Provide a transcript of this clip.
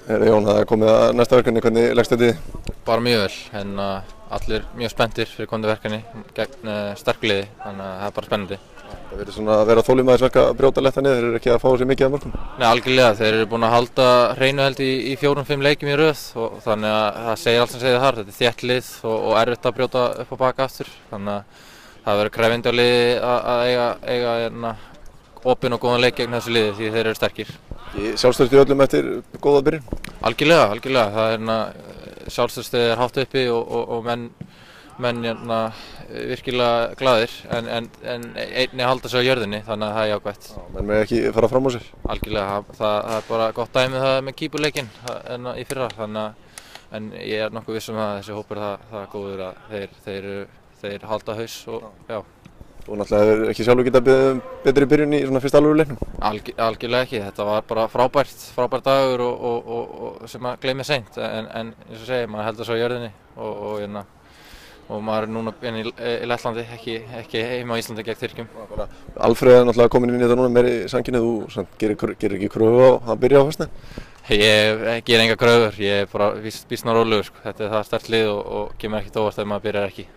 Jón, það er komið að næsta verkefni, hvernig leggst þetta í þig? Bara mjög vel, en allir mjög spenntir fyrir komandi verkefni gegn sterku liði, þannig að það er bara spennandi. Það verður svona að vera þolinmæðisverk að brjóta létta niður, þeir eru ekki að fá sér mikið af mörkum? Nei, algjörlega, þeir eru búin að halda hreinu held í 4-5 leikjum í röð og þannig að það segir allt sem segir þar, þetta er þétt lið og erfitt að brjóta upp á bak aftur, þannig að það verður krefjandi á liði að eiga opinn og góðan leik gegn þessu liði því þeir eru sterkir. Sjálfstraustið í öllum eftir góða byrjun? Algjörlega, það er sjálfstraustið er hátt uppi og menn virkilega glaðir en einnig halda sig á jörðinni, þannig að það er jákvætt. Menn með ekki fara fram á sér? Algjörlega, það er bara gott dæmi það með kýpurleikinn í fyrra, en ég er nokkuð viss að þessi hópur það er góður að þeir halda haus og já. Þú náttúrulega hefur ekki sjálfur getað beðið betri byrjun í svona fyrsta alvöru leiknum? Algjörlega ekki, þetta var bara frábær dagur og sem að gleymi seint, en eins og segi, maður heldur svo á jörðinni og maður er núna í Lettlandi, ekki heima á Íslandi gegn Tyrkjum. Alfreð er náttúrulega komin inn í þetta núna meiri sanginni, þú gerir ekki kröfu á að byrja á föstudaginn? Ég ger enga kröfur, ég er bara býsna rólegur, þetta er það sterkt lið og kemur ekkert óvart ef maður byrjar ekki.